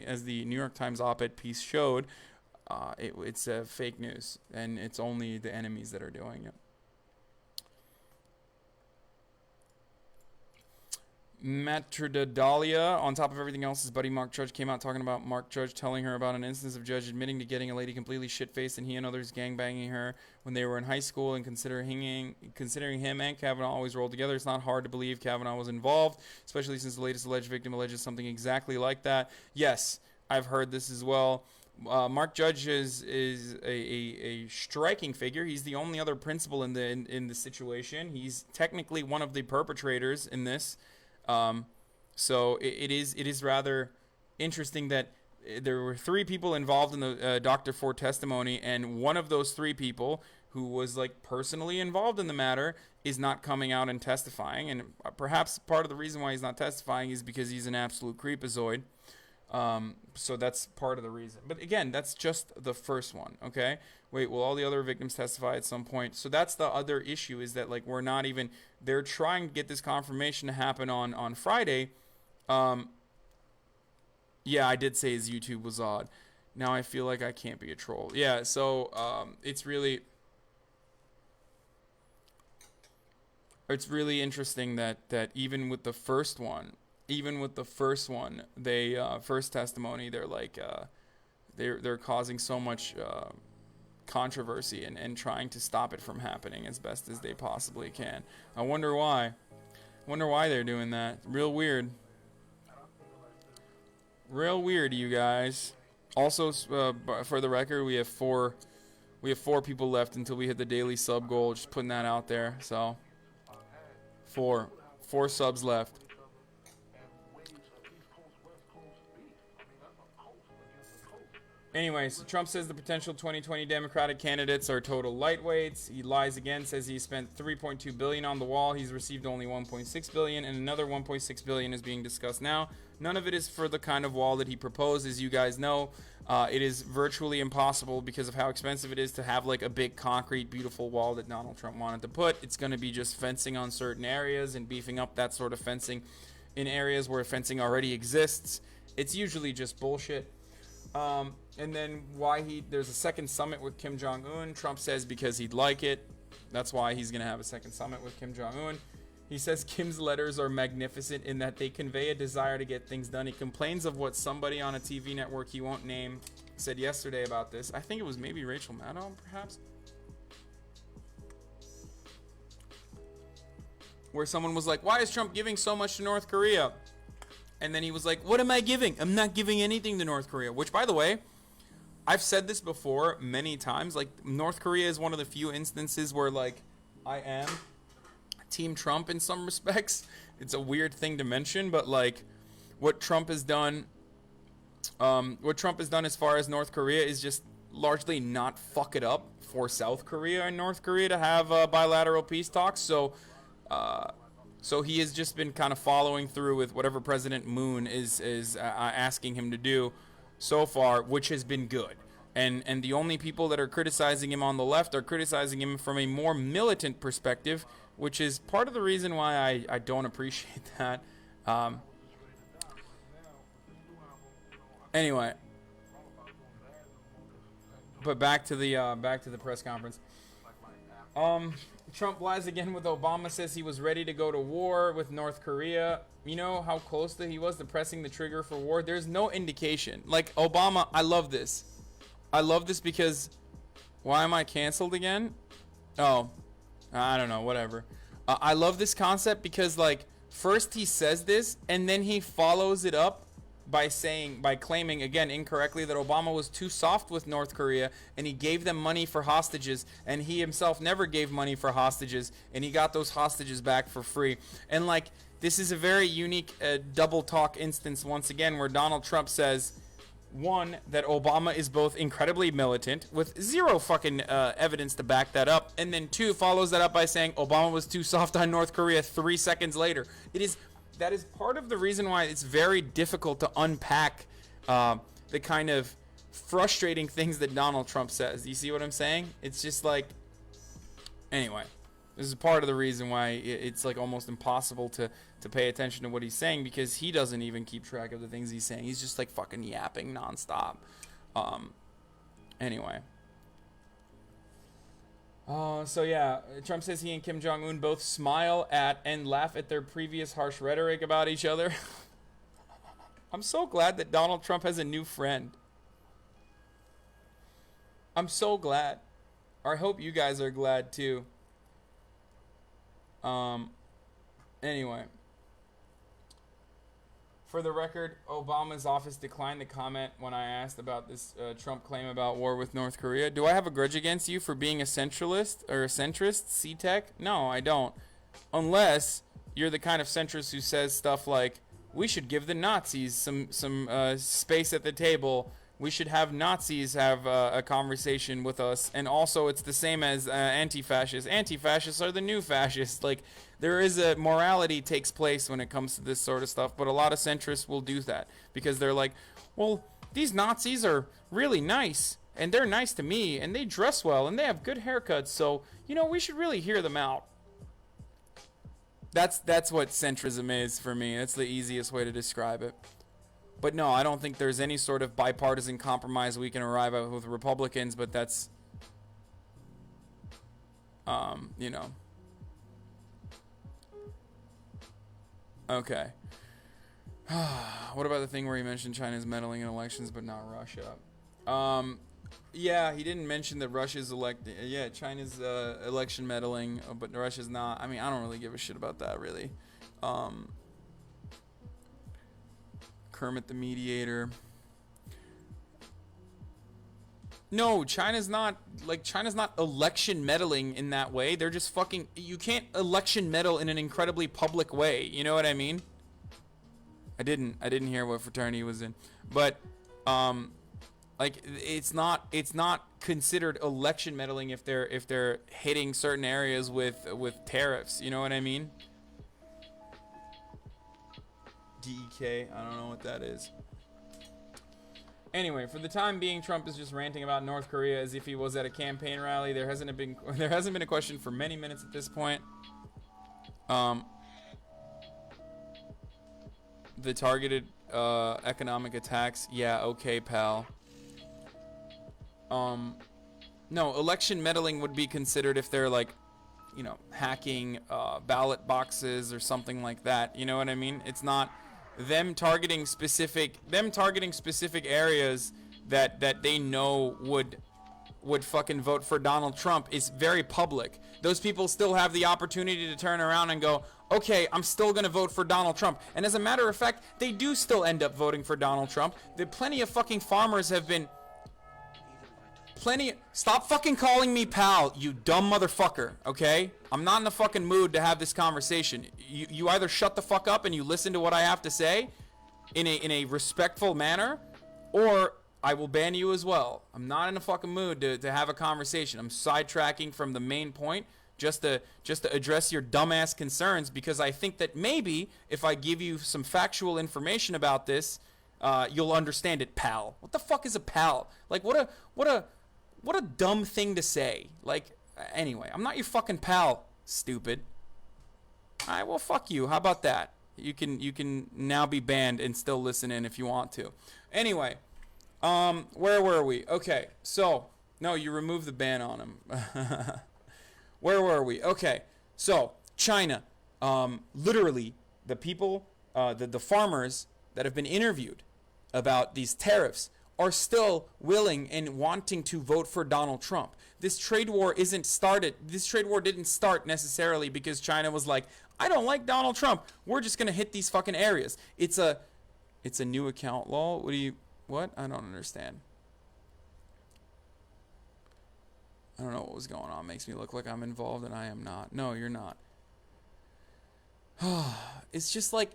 as the New York Times op-ed piece showed. It's fake news, and it's only the enemies that are doing it. Matradalia, on top of everything else, his buddy Mark Judge came out talking about Mark Judge telling her about an instance of Judge admitting to getting a lady completely shit-faced and he and others gangbanging her when they were in high school, and considering him and Kavanaugh always rolled together, it's not hard to believe Kavanaugh was involved, especially since the latest alleged victim alleges something exactly like that. Yes, I've heard this as well. Mark Judge is a striking figure. He's the only other principal in the situation. He's technically one of the perpetrators in this. So it is rather interesting that there were 3 people involved in the Dr. Ford testimony, and one of those 3 people who was like personally involved in the matter is not coming out and testifying. And perhaps part of the reason why he's not testifying is because he's an absolute creepazoid. So that's part of the reason. But again, that's just the first one, okay? Wait, will all the other victims testify at some point? So that's the other issue, is that like they're trying to get this confirmation to happen on Friday. Yeah, I did say his YouTube was odd. Now I feel like I can't be a troll. Yeah, so it's really interesting that even with the first one, they first testimony, they're like they're causing so much controversy and trying to stop it from happening as best as they possibly can. I wonder why they're doing that. Real weird, you guys. Also, for the record, we have four people left until we hit the daily sub goal. Just putting that out there. So four subs left. Anyways, Trump says the potential 2020 Democratic candidates are total lightweights. He lies again, says he spent $3.2 billion on the wall. He's received only $1.6 billion, and another $1.6 billion is being discussed now. None of it is for the kind of wall that he proposed, as you guys know. It is virtually impossible because of how expensive it is to have like a big concrete, beautiful wall that Donald Trump wanted to put. It's going to be just fencing on certain areas and beefing up that sort of fencing in areas where fencing already exists. It's usually just bullshit. And then there's a second summit with Kim Jong-un. Trump says because he'd like it. That's why he's going to have a second summit with Kim Jong-un. He says Kim's letters are magnificent in that they convey a desire to get things done. He complains of what somebody on a TV network he won't name said yesterday about this. I think it was maybe Rachel Maddow, perhaps. Where someone was like, why is Trump giving so much to North Korea? And then he was like, what am I giving? I'm not giving anything to North Korea. Which, by the way, I've said this before many times. Like, North Korea is one of the few instances where, like, I am Team Trump in some respects. It's a weird thing to mention, but, like, what Trump has done as far as North Korea is just largely not fuck it up for South Korea and North Korea to have bilateral peace talks. So he has just been kind of following through with whatever President Moon is asking him to do so far, which has been good. And the only people that are criticizing him on the left are criticizing him from a more militant perspective, which is part of the reason why I don't appreciate that. Anyway, but back to the press conference. Trump lies again with Obama, says he was ready to go to war with North Korea. You know how close that he was to pressing the trigger for war? There's no indication. Like, Obama, I love this. I love this because... Why am I canceled again? Oh, I don't know, whatever. I love this concept because, like, first he says this, and then he follows it up by claiming, again, incorrectly, that Obama was too soft with North Korea, and he gave them money for hostages, and he himself never gave money for hostages, and he got those hostages back for free. And, like, this is a very unique double talk instance, once again, where Donald Trump says... One, that Obama is both incredibly militant with zero fucking evidence to back that up, and then two, follows that up by saying Obama was too soft on North Korea 3 seconds later. That is part of the reason why it's very difficult to unpack the kind of frustrating things that Donald Trump says. You see what I'm saying? It's just like, anyway, this is part of the reason why it's like almost impossible to pay attention to what he's saying, because he doesn't even keep track of the things he's saying. He's just like fucking yapping nonstop. Anyway. So yeah, Trump says he and Kim Jong-un both smile at and laugh at their previous harsh rhetoric about each other. I'm so glad that Donald Trump has a new friend. I'm so glad. I hope you guys are glad too. Anyway. For the record, Obama's office declined to comment when I asked about this Trump claim about war with North Korea. Do I have a grudge against you for being a centralist or a centrist, C-Tech? No, I don't. Unless you're the kind of centrist who says stuff like, we should give the Nazis some space at the table. We should have Nazis have a conversation with us. And also, it's the same as anti-fascists. Anti-fascists are the new fascists. Like, there is a morality takes place when it comes to this sort of stuff. But a lot of centrists will do that because they're like, well, these Nazis are really nice. And they're nice to me. And they dress well. And they have good haircuts. So, you know, we should really hear them out. That's what centrism is for me. That's the easiest way to describe it. But no, I don't think there's any sort of bipartisan compromise we can arrive at with Republicans, but that's, you know. Okay. What about the thing where he mentioned China's meddling in elections, but not Russia? Yeah, he didn't mention that Russia's China's election meddling, but Russia's not. I mean, I don't really give a shit about that, really. Kermit the Mediator. No, China's not election meddling in that way. They're just fucking, you can't election meddle in an incredibly public way. You know what I mean? I didn't hear what fraternity he was in. But like it's not considered election meddling if they're hitting certain areas with tariffs. You know what I mean? DEK, I don't know what that is. Anyway, for the time being, Trump is just ranting about North Korea as if he was at a campaign rally. There hasn't been a question for many minutes at this point. The targeted economic attacks. Yeah, okay, pal. No, election meddling would be considered if they're like, you know, hacking ballot boxes or something like that. You know what I mean? It's not them targeting specific areas that they know would fucking vote for Donald Trump is very public. Those people still have the opportunity to turn around and go, okay, I'm still going to vote for Donald Trump. And as a matter of fact, they do still end up voting for Donald Trump. Plenty of fucking farmers have been... Stop fucking calling me pal, you dumb motherfucker, okay? I'm not in the fucking mood to have this conversation. You either shut the fuck up and you listen to what I have to say in a respectful manner, or I will ban you as well. I'm not in a fucking mood to have a conversation. I'm sidetracking from the main point just to address your dumbass concerns, because I think that maybe if I give you some factual information about this, you'll understand it, pal. What the fuck is a pal? Like, what a dumb thing to say. Like, anyway, I'm not your fucking pal, stupid. Alright, well, fuck you. How about that? You can now be banned and still listen in if you want to. Anyway, where were we? Okay, so, no, you removed the ban on him. Where were we? Okay, so China, literally the people, the farmers that have been interviewed about these tariffs are still willing and wanting to vote for Donald Trump. This trade war isn't started. This trade war didn't start necessarily because China was like, I don't like Donald Trump. We're just gonna hit these fucking areas. It's a new account, lol. What? I don't understand. I don't know what was going on. Makes me look like I'm involved and I am not. No, you're not. It's just like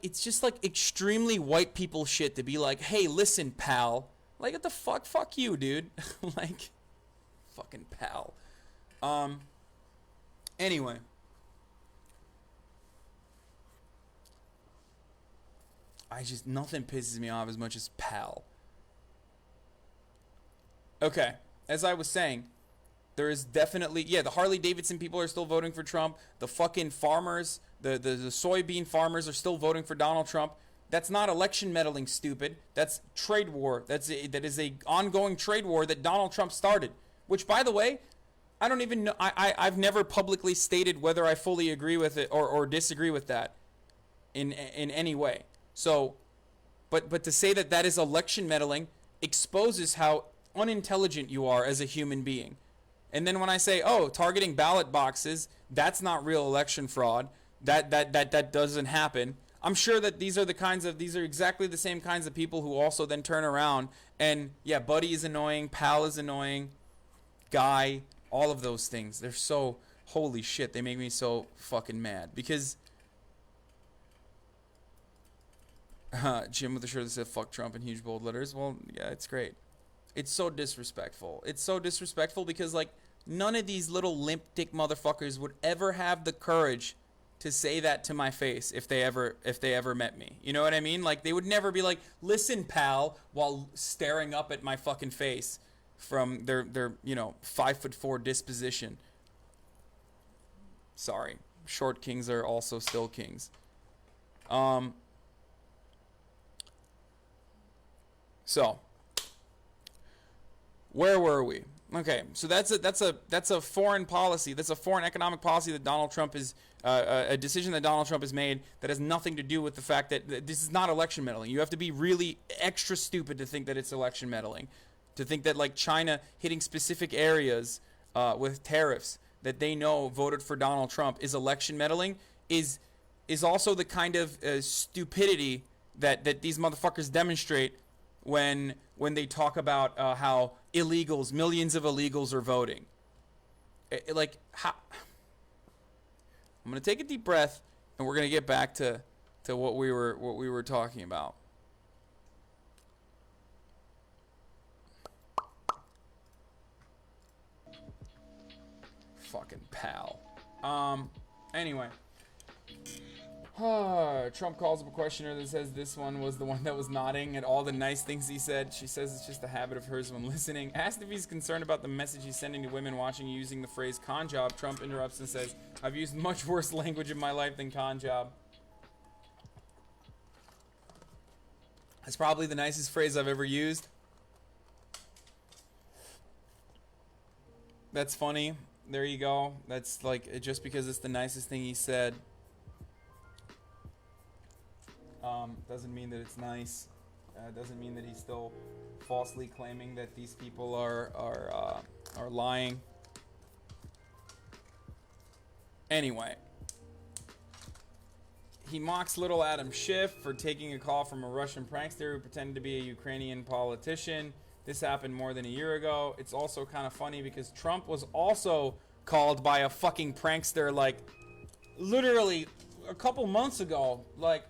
extremely white people shit to be like, hey, listen, pal. Like, what the fuck? Fuck you, dude. Like, fucking pal. Anyway. Nothing pisses me off as much as pal. Okay, as I was saying, there is definitely, the Harley Davidson people are still voting for Trump. The fucking farmers, the soybean farmers are still voting for Donald Trump. That's not election meddling, stupid. That's trade war. That is a ongoing trade war that Donald Trump started. Which, by the way, I don't even know. I've never publicly stated whether I fully agree with it or disagree with that in any way. So, but to say that is election meddling exposes how unintelligent you are as a human being. And then when I say, targeting ballot boxes, that's not real election fraud. That doesn't happen. I'm sure that these are exactly the same kinds of people who also then turn around and, buddy is annoying, pal is annoying, guy, all of those things. They're so, holy shit, they make me so fucking mad. Because, Jim with the shirt that said fuck Trump in huge bold letters. Well, yeah, it's great. It's so disrespectful. It's so disrespectful because, like, none of these little limp dick motherfuckers would ever have the courage to say that to my face if they ever met me. You know what I mean? Like, they would never be like, listen, pal, while staring up at my fucking face from their 5'4" disposition. Sorry. Short kings are also still kings. So, where were we? Okay, so that's a foreign policy. That's a foreign economic policy that Donald Trump is a decision that Donald Trump has made that has nothing to do with the fact that this is not election meddling. You have to be really extra stupid to think that it's election meddling, to think that, like, China hitting specific areas with tariffs that they know voted for Donald Trump is election meddling is also the kind of stupidity that these motherfuckers demonstrate when they talk about how millions of illegals are voting. How? I'm gonna take a deep breath, and we're gonna get back to what we were talking about. Fucking pal. Anyway. Trump calls up a questioner that says this one was the one that was nodding at all the nice things he said. She says it's just a habit of hers when listening. Asked if he's concerned about the message he's sending to women watching using the phrase con job. Trump interrupts and says, I've used much worse language in my life than con job. That's probably the nicest phrase I've ever used. That's funny. There you go. That's like, just because it's the nicest thing he said. Doesn't mean that it's nice. Doesn't mean that he's still falsely claiming that these people are lying. Anyway, he mocks little Adam Schiff for taking a call from a Russian prankster who pretended to be a Ukrainian politician. This happened more than a year ago. It's also kind of funny because Trump was also called by a fucking prankster, like, literally a couple months ago. Like,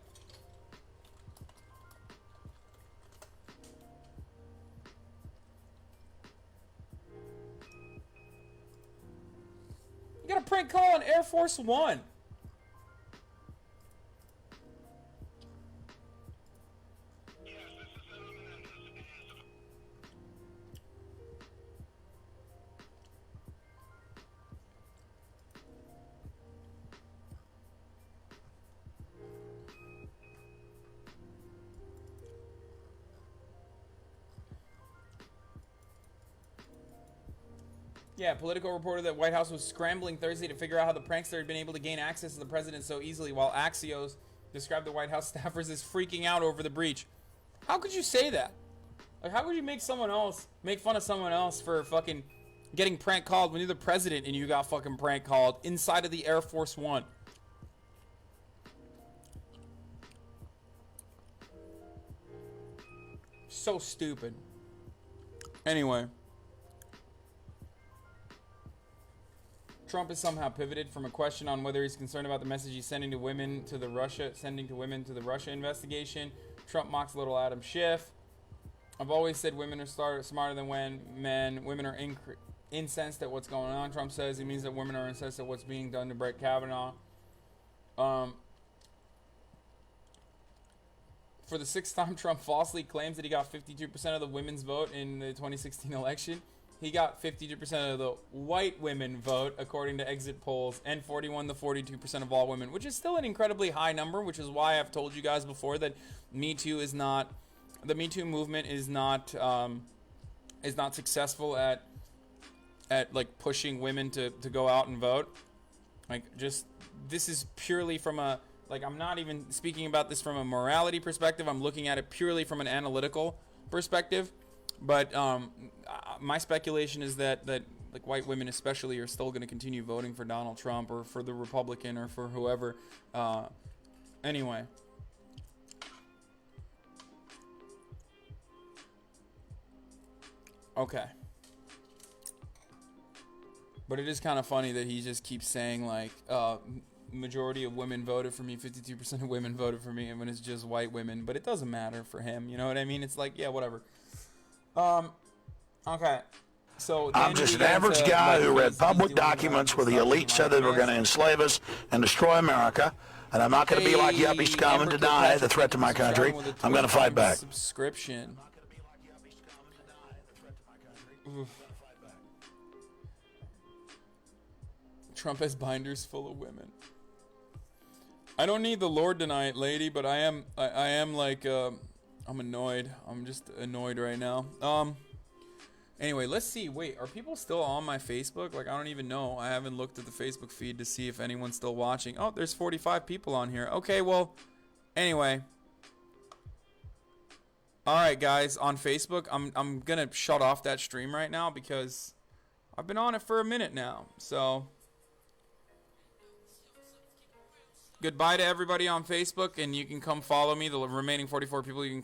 you got a prank call on Air Force One. Yeah, Politico reported that White House was scrambling Thursday to figure out how the prankster had been able to gain access to the president so easily, while Axios described the White House staffers as freaking out over the breach. How could you say that? Like, how would you make fun of someone else for fucking getting prank called when you're the president and you got fucking prank called inside of the Air Force One? So stupid. Anyway. Trump has somehow pivoted from a question on whether he's concerned about the message he's sending to women to the Russia investigation. Trump mocks little Adam Schiff. I've always said women are smarter than men. Women are incensed at what's going on. Trump says it means that women are incensed at what's being done to Brett Kavanaugh. For the sixth time, Trump falsely claims that he got 52% of the women's vote in the 2016 election. He got 52% of the white women vote, according to exit polls, and 41 to 42% of all women, which is still an incredibly high number, which is why I've told you guys before that the Me Too movement is not successful at like pushing women to go out and vote. Like, just, this is purely from a, like, I'm not even speaking about this from a morality perspective. I'm looking at it purely from an analytical perspective. But my speculation is that like white women especially are still going to continue voting for Donald Trump or for the Republican or for whoever. Anyway. Okay. But it is kind of funny that he just keeps saying, like, majority of women voted for me, 52% of women voted for me, and when it's just white women. But it doesn't matter for him, you know what I mean? It's like, yeah, whatever. Okay. So I'm just an average guy who read public documents where the elite said they were going to enslave us and destroy America. And I'm not going to be like yuppie scum and deny the threat to my country. I'm going to fight back. Subscription. Trump has binders full of women. I don't need the Lord tonight, lady, but I am like, I'm annoyed. I'm just annoyed right now. Anyway, let's see. Wait, are people still on my Facebook? Like, I don't even know. I haven't looked at the Facebook feed to see if anyone's still watching. Oh, there's 45 people on here. Okay, well, anyway. All right, guys, on Facebook, I'm gonna shut off that stream right now because I've been on it for a minute now. So, goodbye to everybody on Facebook, and you can come follow me. The remaining 44 people, you can